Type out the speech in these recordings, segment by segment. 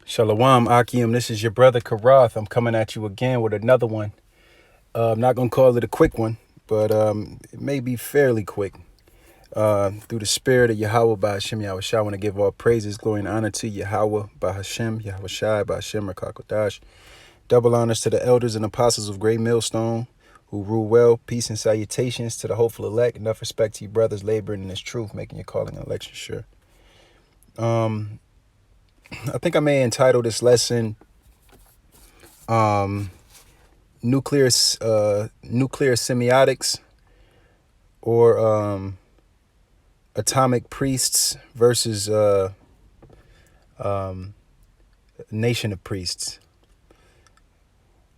Shalom, Akim. This is your brother Karath. I'm coming at you again with another one. I'm not going to call it a quick one, but it may be fairly quick. Through the spirit of Yahweh by Hashem Yahweh Shai, I want to give all praises, glory, and honor to Yahweh by Hashem, Yahweh Shai by Hashem Rakakodash. Double honors to the elders and apostles of Great Millstone who rule well. Peace and salutations to the hopeful elect. Enough respect to you brothers laboring in this truth, making your calling and election sure. I think I may entitle this lesson nuclear semiotics, or atomic priests versus nation of priests.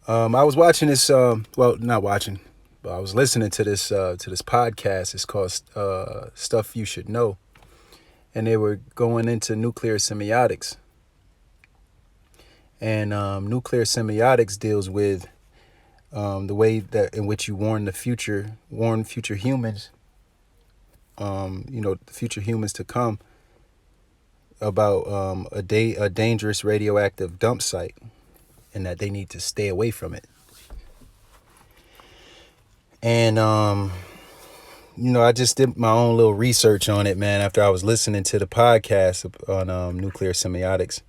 I was watching this not watching, but I was listening to this podcast. It's called Stuff You Should Know, and they were going into nuclear semiotics. And nuclear semiotics deals with the way that in which you warn future humans, the future humans to come about a dangerous radioactive dump site, and that they need to stay away from it. And I just did my own little research on it, man, after I was listening to the podcast on nuclear semiotics,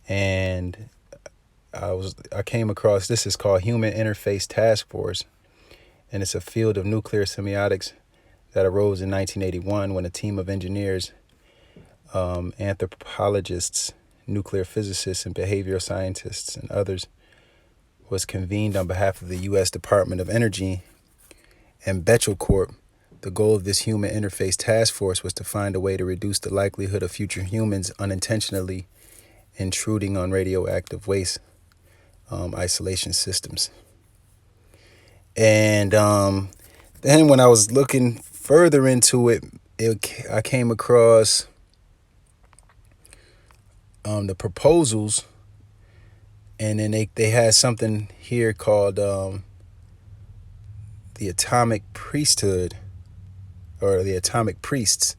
and I came across, this is called Human Interface Task Force, and it's a field of nuclear semiotics that arose in 1981 when a team of engineers, anthropologists, nuclear physicists, and behavioral scientists and others was convened on behalf of the U.S. Department of Energy and Bechtel Corp. The goal of this Human Interface Task Force was to find a way to reduce the likelihood of future humans unintentionally intruding on radioactive waste isolation systems. And then when I was looking further into it, I came across the proposals, and then they had something here called the atomic priesthood, or the atomic priests.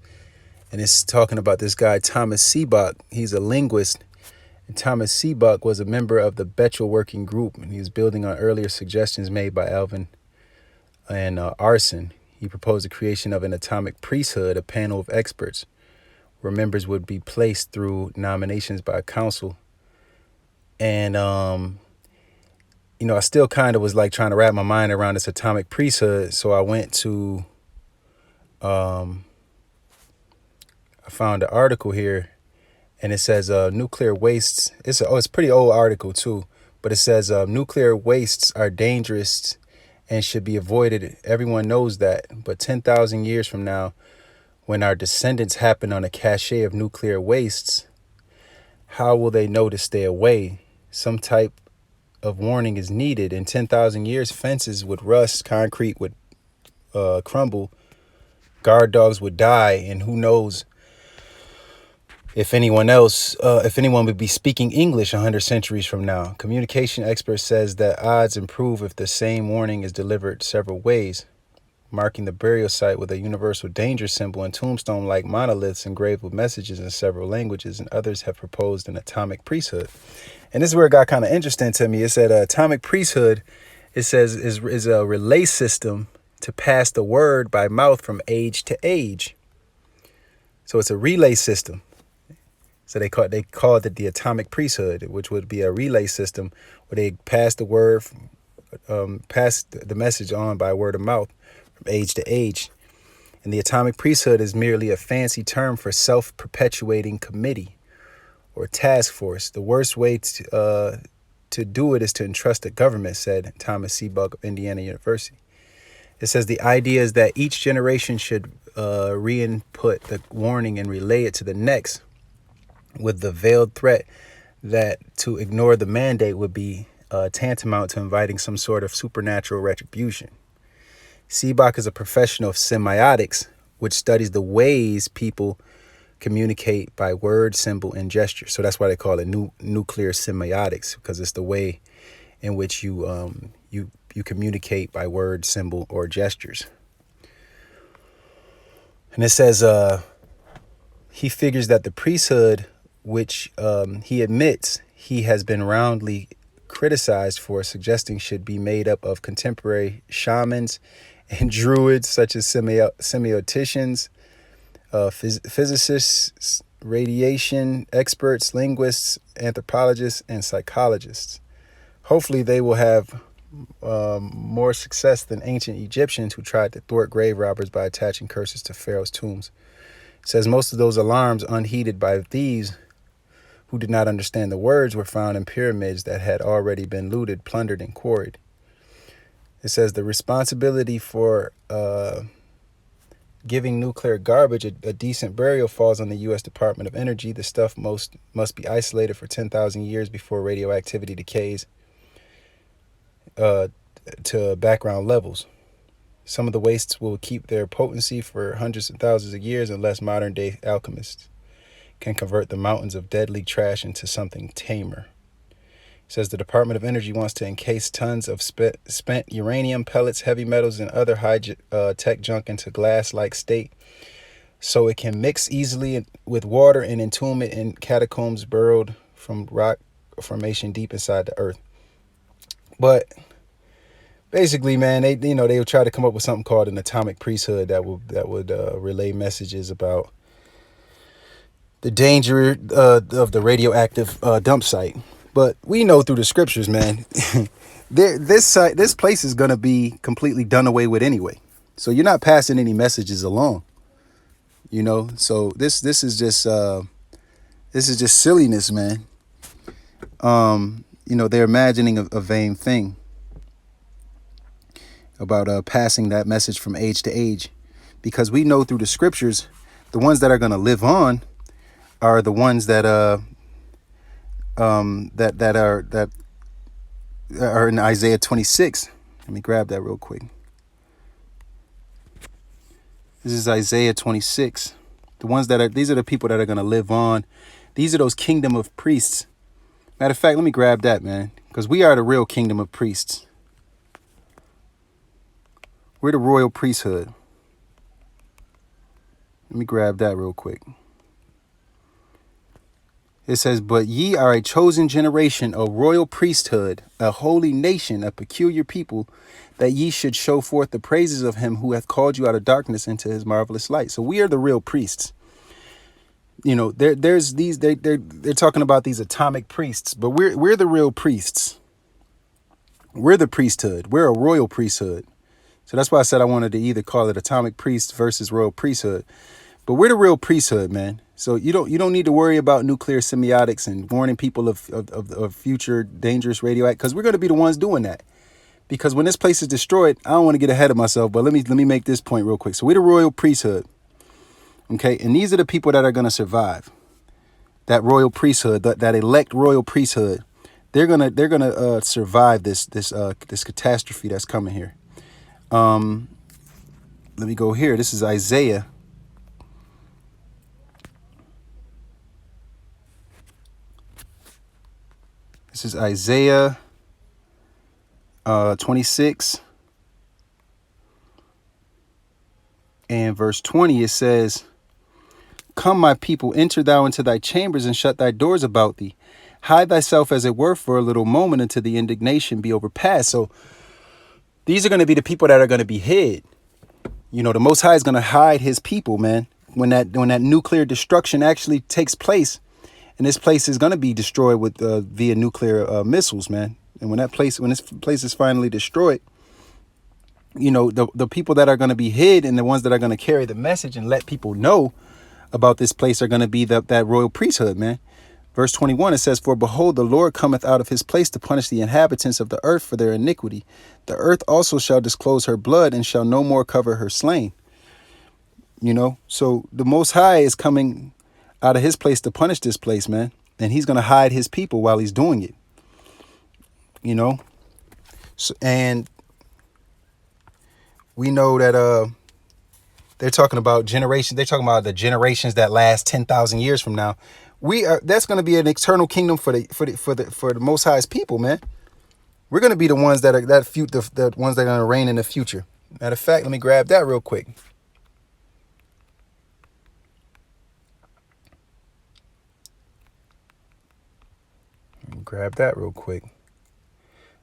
And it's talking about this guy, Thomas Seebach. He's a linguist. And Thomas Seebach was a member of the Bechtel Working Group, and he was building on earlier suggestions made by Alvin and Arson. He proposed the creation of an atomic priesthood, a panel of experts, where members would be placed through nominations by a council. And, I still kind of was like trying to wrap my mind around this atomic priesthood. So I went to, I found an article here. And it says nuclear wastes. It's a pretty old article too, but it says nuclear wastes are dangerous and should be avoided. Everyone knows that. But 10,000 years from now, when our descendants happen on a cache of nuclear wastes, how will they know to stay away? Some type of warning is needed. In 10,000 years, fences would rust, concrete would crumble, guard dogs would die, and who knows if anyone would be speaking English 100 centuries from now. Communication expert says that odds improve if the same warning is delivered several ways, marking the burial site with a universal danger symbol and tombstone-like monoliths engraved with messages in several languages. And others have proposed an atomic priesthood. And this is where it got kind of interesting to me. It said atomic priesthood, it says, is a relay system to pass the word by mouth from age to age. So it's a relay system. So they called it the atomic priesthood, which would be a relay system where they pass the word, pass the message on by word of mouth from age to age. And the atomic priesthood is merely a fancy term for self-perpetuating committee or task force. The worst way to do it is to entrust the government, said Thomas Seebach of Indiana University. It says the idea is that each generation should re-input the warning and relay it to the next, with the veiled threat that to ignore the mandate would be tantamount to inviting some sort of supernatural retribution. Seebach is a professional of semiotics, which studies the ways people communicate by word, symbol, and gesture. So that's why they call it nuclear semiotics, because it's the way in which you communicate by word, symbol, or gestures. And it says he figures that the priesthood which he admits he has been roundly criticized for, suggesting should be made up of contemporary shamans and druids such as semioticians, physicists, radiation experts, linguists, anthropologists, and psychologists. Hopefully they will have more success than ancient Egyptians who tried to thwart grave robbers by attaching curses to pharaoh's tombs. It says most of those alarms, unheeded by thieves who did not understand the words, were found in pyramids that had already been looted, plundered, and quarried. It says the responsibility for giving nuclear garbage a decent burial falls on the U.S. Department of Energy. The stuff must be isolated for 10,000 years before radioactivity decays to background levels. Some of the wastes will keep their potency for hundreds of thousands of years unless modern-day alchemists can convert the mountains of deadly trash into something tamer. It says the Department of Energy wants to encase tons of spent uranium, pellets, heavy metals, and other high-tech junk into glass-like state so it can mix easily with water and entomb it in catacombs burrowed from rock formation deep inside the earth. But basically, man, they would try to come up with something called an atomic priesthood that would relay messages about the danger of the radioactive dump site. But we know through the scriptures, man, this place is gonna be completely done away with anyway. So you're not passing any messages along, So this is just silliness, man. They're imagining a vain thing about passing that message from age to age, because we know through the scriptures, the ones that are gonna live on are the ones that that are in Isaiah 26. Let me grab that real quick. This is Isaiah 26. These are the people that are going to live on. These are those kingdom of priests. Matter of fact, let me grab that, man, because we are the real kingdom of priests. We're the royal priesthood. Let me grab that real quick. It says, but ye are a chosen generation, a royal priesthood, a holy nation, a peculiar people, that ye should show forth the praises of him who hath called you out of darkness into his marvelous light. So we are the real priests. They're talking about these atomic priests, but we're the real priests. We're the priesthood. We're a royal priesthood. So that's why I said I wanted to either call it atomic priest versus royal priesthood. But we're the real priesthood, man. So you don't need to worry about nuclear semiotics and warning people of future dangerous radioactive, because we're going to be the ones doing that. Because when this place is destroyed, I don't want to get ahead of myself, but let me make this point real quick. So we're the royal priesthood, okay, and these are the people that are going to survive. That royal priesthood, that elect royal priesthood, they're gonna survive this catastrophe that's coming here. Let me go here. This is Isaiah. This is Isaiah 26 and verse 20. It says, come, my people, enter thou into thy chambers and shut thy doors about thee. Hide thyself as it were for a little moment until the indignation be overpassed. So these are going to be the people that are going to be hid. The Most High is going to hide his people, man. When that nuclear destruction actually takes place, and this place is going to be destroyed with via nuclear missiles, man. And when this place is finally destroyed, the people that are going to be hid and the ones that are going to carry the message and let people know about this place are going to be that royal priesthood, man. Verse 21, it says, for behold, the Lord cometh out of his place to punish the inhabitants of the earth for their iniquity. The earth also shall disclose her blood and shall no more cover her slain. So the Most High is coming out of his place to punish this place, man. And he's going to hide his people while he's doing it. So, and we know that they're talking about generations. They're talking about the generations that last 10,000 years from now. That's going to be an eternal kingdom for the Most High's people, man. We're going to be the ones that are the ones that are going to reign in the future. Matter of fact, let me grab that real quick. grab that real quick.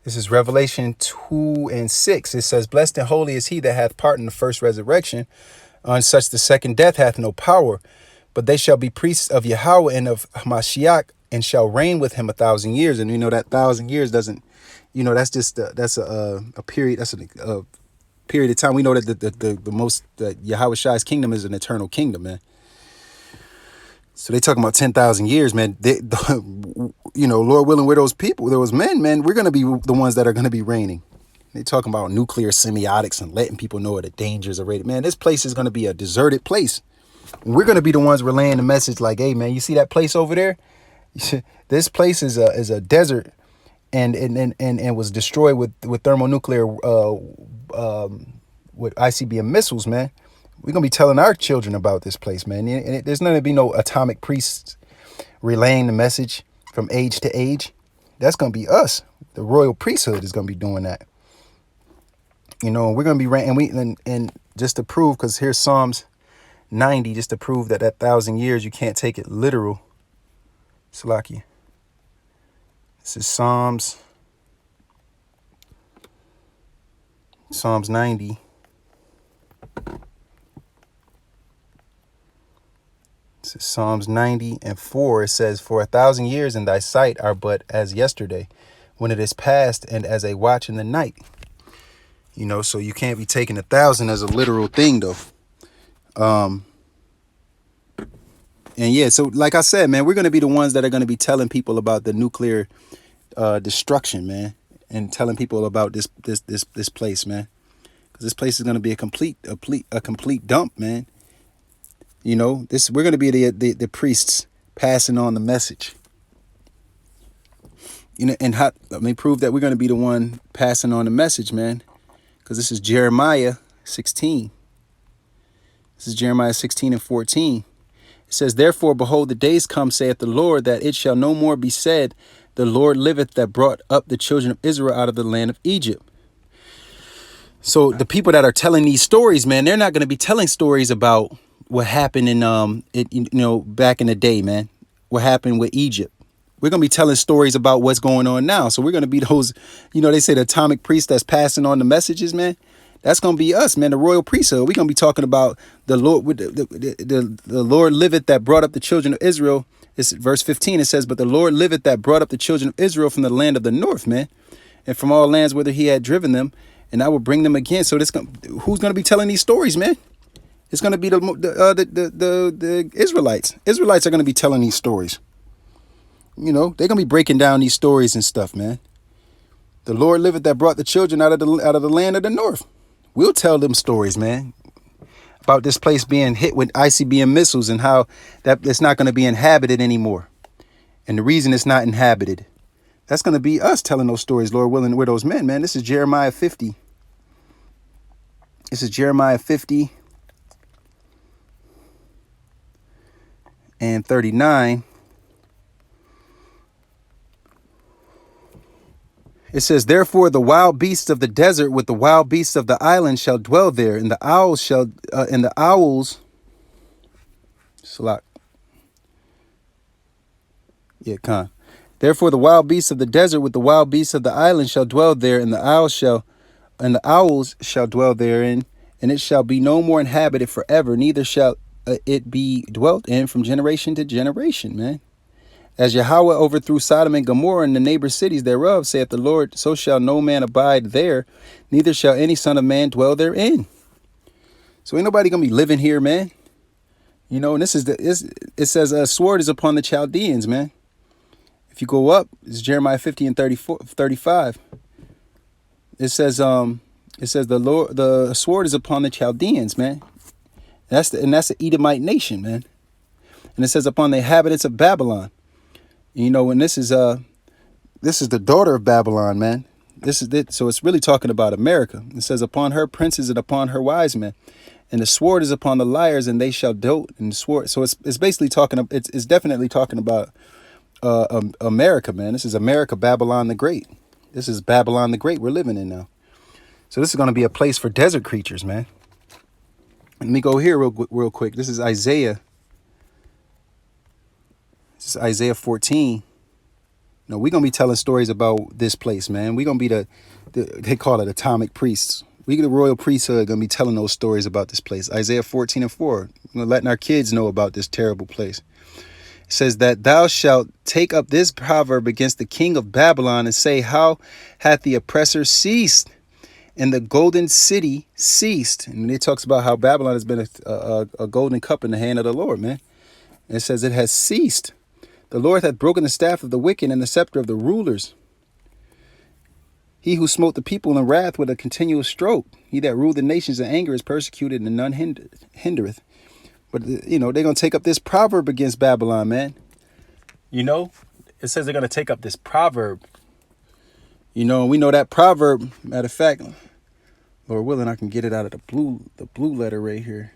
This is Revelation 2:6. It says, "Blessed and holy is he that hath part in the first resurrection. On such the second death hath no power, but they shall be priests of Yahweh and of Mashiach, and shall reign with him 1,000 years." And we know that 1,000 years doesn't, that's just that's a period. That's a period of time. We know that the most that Yahweh Shai's kingdom is an eternal kingdom, man. So they talking about 10,000 years, man. Lord willing, we're those people, those men, man. We're gonna be the ones that are gonna be reigning. They talking about nuclear semiotics and letting people know the dangers are rated. Man, this place is gonna be a deserted place. We're gonna be the ones relaying the message, like, hey, man, you see that place over there? This place is a desert, and was destroyed with thermonuclear with ICBM missiles, man. We're going to be telling our children about this place, man. And there's not going to be no atomic priests relaying the message from age to age. That's going to be us. The royal priesthood is going to be doing that. We're going to be and just to prove, because here's Psalms 90, just to prove that 1,000 years, you can't take it literal. Salakia. This is Psalms 90. This is Psalms 90:4. It says, "For 1,000 years in thy sight are but as yesterday, when it is past, and as a watch in the night." So you can't be taking 1,000 as a literal thing, though. And yeah, so like I said, man, we're going to be the ones that are going to be telling people about the nuclear destruction, man, and telling people about this place, man, because this place is going to be a complete dump, man. We're going to be the priests passing on the message. And let me prove that we're going to be the one passing on the message, man, because this is Jeremiah 16. This is Jeremiah 16:14. It says, "Therefore, behold, the days come, saith the Lord, that it shall no more be said, the Lord liveth that brought up the children of Israel out of the land of Egypt." So the people that are telling these stories, man, they're not going to be telling stories about what happened in back in the day, man. What happened with Egypt? We're going to be telling stories about what's going on now. So we're going to be those, they say the atomic priest that's passing on the messages, man. That's going to be us, man, the royal priesthood. We're going to be talking about the Lord, the Lord liveth that brought up the children of Israel. It's verse 15. It says, "But the Lord liveth that brought up the children of Israel from the land of the north, man, and from all lands whither he had driven them, and I will bring them again." So who's going to be telling these stories, man? It's going to be the Israelites. Israelites are going to be telling these stories. They're going to be breaking down these stories and stuff, man. The Lord liveth that brought the children out of the land of the north. We'll tell them stories, man, about this place being hit with ICBM missiles and how that it's not going to be inhabited anymore. And the reason it's not inhabited, that's going to be us telling those stories, Lord willing, we're those men, man. This is Jeremiah 50. This is Jeremiah 50 and 39. It says, "Therefore the wild beasts of the desert with the wild beasts of the island shall dwell there, and the owls Therefore the wild beasts of the desert with the wild beasts of the island shall dwell there, and the owls shall dwell therein, and it shall be no more inhabited forever, neither shall it be dwelt in from generation to generation," man. "As Yahweh overthrew Sodom and Gomorrah and the neighbor cities thereof, saith the Lord, so shall no man abide there, neither shall any son of man dwell therein." So ain't nobody gonna be living here, man. And it says a sword is upon the Chaldeans, man. If you go up, it's Jeremiah 50 and 35. It says the sword is upon the Chaldeans, man. That's the Edomite nation, man. And it says upon the inhabitants of Babylon. And this is the daughter of Babylon, man. This is it. So it's really talking about America. It says, "Upon her princes and upon her wise men, and the sword is upon the liars, and they shall dote in the sword." So it's basically it's definitely talking about America, man. This is America, Babylon the Great. This is Babylon the Great we're living in now. So this is going to be a place for desert creatures, man. Let me go here real quick. This is Isaiah. This is Isaiah 14. No, we're going to be telling stories about this place, man. We're going to be they call it atomic priests. We, the royal priesthood, going to be telling those stories about this place. Isaiah 14:4, letting our kids know about this terrible place. It says that thou shalt take up this proverb against the king of Babylon and say, how hath the oppressor ceased? And the golden city ceased. And it talks about how Babylon has been a golden cup in the hand of the Lord, man. And it says it has ceased. The Lord hath broken the staff of the wicked and the scepter of the rulers. He who smote the people in wrath with a continual stroke. He that ruled the nations in anger is persecuted and none hindereth. But, they're going to take up this proverb against Babylon, man. It says they're going to take up this proverb. And we know that proverb, matter of fact, Lord willing, I can get it out of the blue letter right here.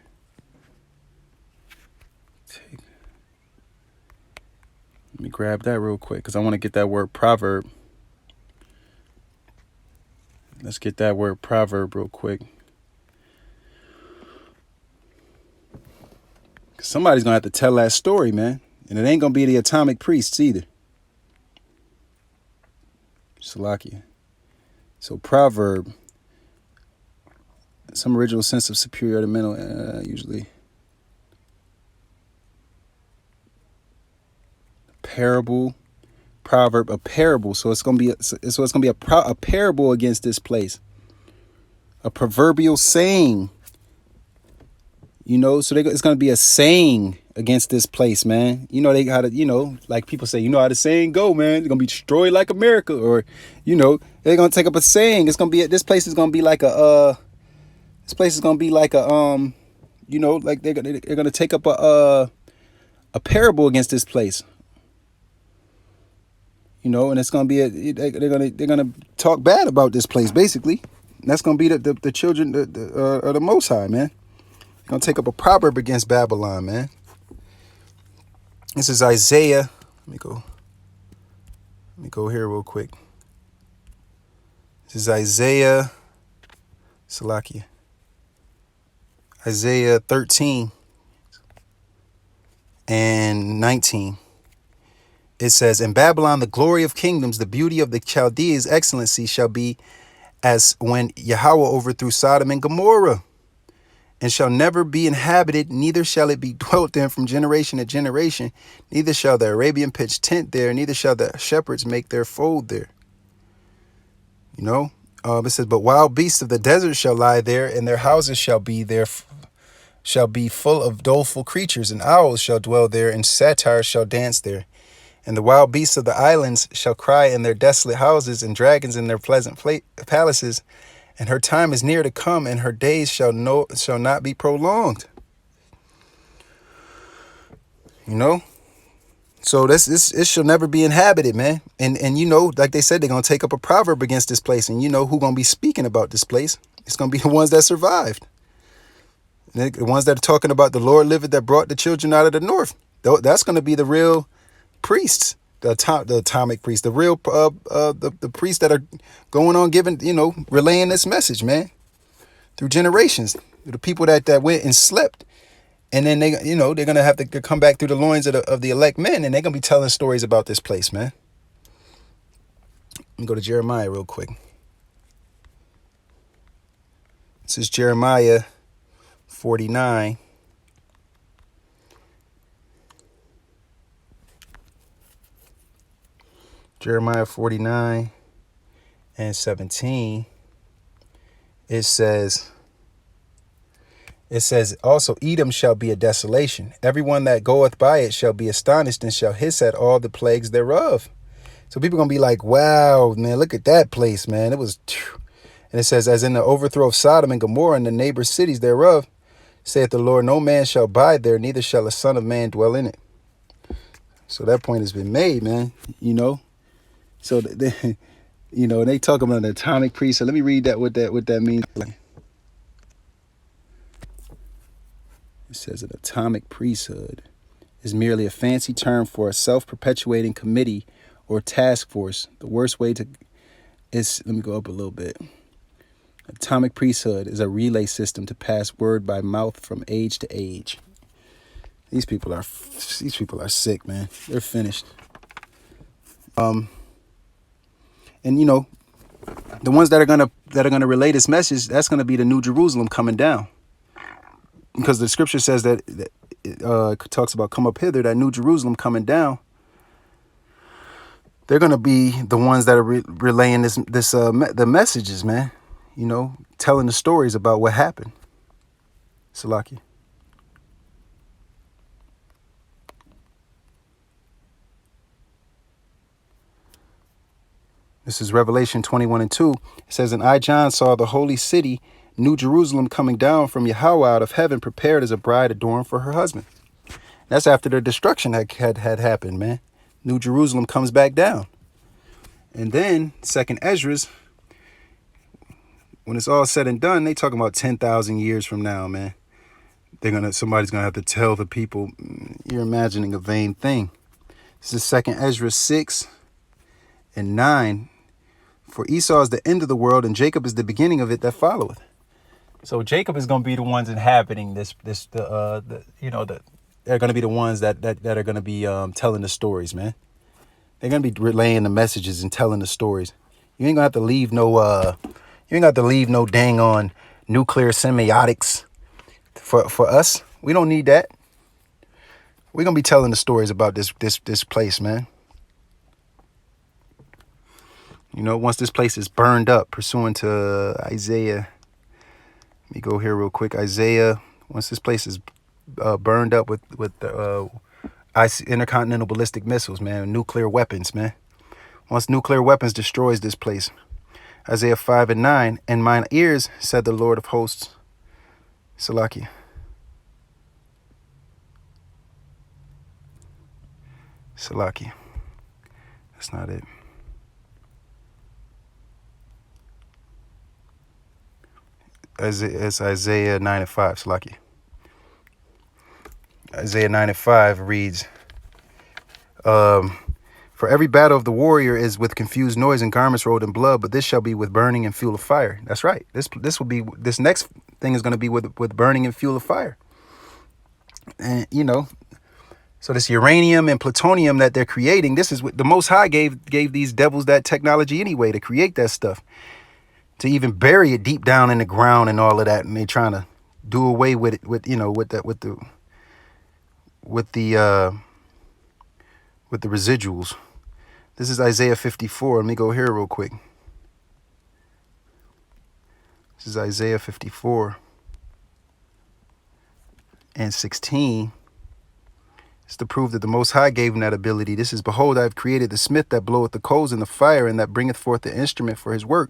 Let me grab that real quick because I want to get that word proverb. Let's get that word proverb real quick. Somebody's going to have to tell that story, man. And it ain't going to be the atomic priests either. Salakia. So proverb. Some original sense of superiority mental, usually. Parable. Proverb, a parable. So it's going to be a parable against this place. A proverbial saying. So it's going to be a saying against this place, man. They got to, like people say, how the saying go, man. It's going to be destroyed like America. Or, they're going to take up a saying. It's going to be, this place is going to be like like they're going to take up a parable against this place. And it's going to be, they're going to talk bad about this place, basically. And that's going to be the children of the Most High, man. Gonna take up a proverb against Babylon, man. This is Isaiah. Let me go here real quick. This is Isaiah Salakia. Isaiah 13 and 19. It says, in Babylon, the glory of kingdoms, the beauty of the Chaldeans' excellency shall be as when Yahweh overthrew Sodom and Gomorrah. And shall never be inhabited, neither shall it be dwelt in from generation to generation. Neither shall the Arabian pitch tent there, neither shall the shepherds make their fold there. It says, but wild beasts of the desert shall lie there, and their houses shall be full of doleful creatures, and owls shall dwell there, and satyrs shall dance there. And the wild beasts of the islands shall cry in their desolate houses, and dragons in their pleasant palaces. And her time is near to come, and her days shall not be prolonged. So this shall never be inhabited, man. And like they said, they're gonna take up a proverb against this place, and who gonna be speaking about this place? It's gonna be the ones that survived. The ones that are talking about the Lord liveth that brought the children out of the north. That's gonna be the real priests. The atomic priests, the real the priests that are going on giving, relaying this message, man, through generations. The people that went and slept, and then they're gonna have to come back through the loins of the elect men, and they're gonna be telling stories about this place, man. Let me go to Jeremiah real quick. This is Jeremiah 49. Jeremiah 49 and 17, it says, also, Edom shall be a desolation. Everyone that goeth by it shall be astonished and shall hiss at all the plagues thereof. So people are going to be like, wow, man, look at that place, man. It was, and it says, as in the overthrow of Sodom and Gomorrah and the neighbor cities thereof, saith the Lord, no man shall abide there, neither shall a son of man dwell in it. So that point has been made, man, So they talk about an atomic priest. So let me read what that means. It says an atomic priesthood is merely a fancy term for a self-perpetuating committee or task force. The worst way is, let me go up a little bit. Atomic priesthood is a relay system to pass word by mouth from age to age. These people are sick, man. They're finished. And the ones that are gonna relay this message, that's gonna be the New Jerusalem coming down, because the scripture says that it talks about come up hither, that New Jerusalem coming down. They're gonna be the ones that are relaying the messages, man. Telling the stories about what happened. Salaki. This is Revelation 21:2. It says, "And I, John, saw the holy city, New Jerusalem, coming down from Yahweh out of heaven, prepared as a bride adorned for her husband." That's after the destruction had happened, man. New Jerusalem comes back down. And then, second Esdras, when it's all said and done, they talking about 10,000 years from now, man. Somebody's gonna have to tell the people, you're imagining a vain thing. This is second Esdras 6:9. "For Esau is the end of the world, and Jacob is the beginning of it that followeth." So Jacob is going to be the ones inhabiting they're going to be the ones that are going to be telling the stories, man. They're going to be relaying the messages and telling the stories. You ain't going to have to leave no dang on nuclear semiotics for us. We don't need that. We're going to be telling the stories about this place, man. Once this place is burned up, pursuant to Isaiah. Let me go here real quick. Isaiah, once this place is burned up with the intercontinental ballistic missiles, man, nuclear weapons, man. Once nuclear weapons destroys this place. Isaiah 5:9, "And mine ears, said the Lord of hosts." Salakia. Salakia. That's not it. It's Isaiah 9:5, Salaki. Isaiah 9:5 reads, "For every battle of the warrior is with confused noise and garments rolled in blood, but this shall be with burning and fuel of fire." That's right. This next thing is going to be with burning and fuel of fire. And so this uranium and plutonium that they're creating, this is what the Most High gave these devils that technology anyway, to create that stuff, to even bury it deep down in the ground and all of that, and they trying to do away with it with the residuals. This is Isaiah 54. Let me go here real quick. This is Isaiah 54:16. It's to prove that the Most High gave him that ability. This is, "Behold, I have created the smith that bloweth the coals in the fire, and that bringeth forth the instrument for his work.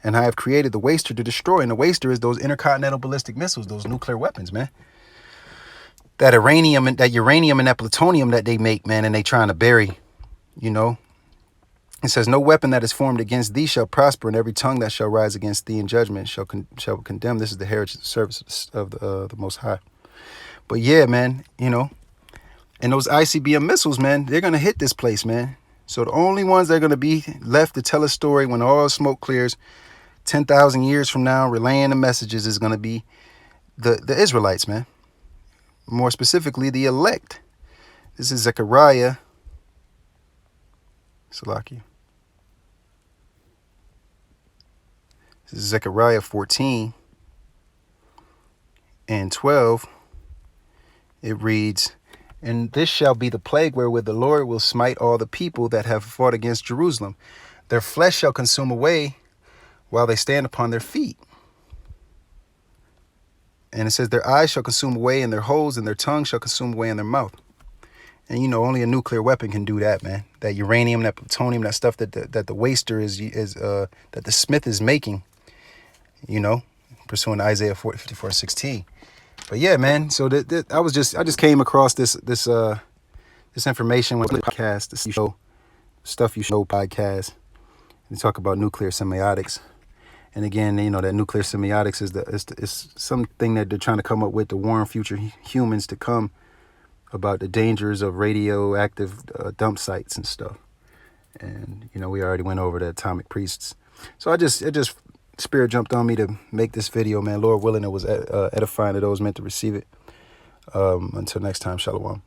And I have created the waster to destroy." And the waster is those intercontinental ballistic missiles, those nuclear weapons, man. That uranium and that plutonium that they make, man, and they trying to bury, It says, "No weapon that is formed against thee shall prosper, and every tongue that shall rise against thee in judgment shall condemn." This is the heritage service of the Most High. But yeah, man, and those ICBM missiles, man, they're going to hit this place, man. So the only ones that are going to be left to tell a story when all smoke clears 10,000 years from now, relaying the messages, is going to be the Israelites, man. More specifically, the elect. This is Zechariah. Salaki. This is Zechariah 14:12. It reads, "And this shall be the plague wherewith the Lord will smite all the people that have fought against Jerusalem. Their flesh shall consume away while they stand upon their feet." And it says, "Their eyes shall consume away in their holes, and their tongue shall consume away in their mouth." And only a nuclear weapon can do that, man. That uranium, that plutonium, that stuff that the waster that the smith is making, pursuing Isaiah 54:16. But yeah, man. So I just came across this information with the podcast, the stuff you show podcast. We talk about nuclear semiotics, and again, that nuclear semiotics is something that they're trying to come up with to warn future humans to come about the dangers of radioactive dump sites and stuff. And we already went over the atomic priests. So it just Spirit jumped on me to make this video, man. Lord willing, it was edifying to those meant to receive it. Until next time, Shalom.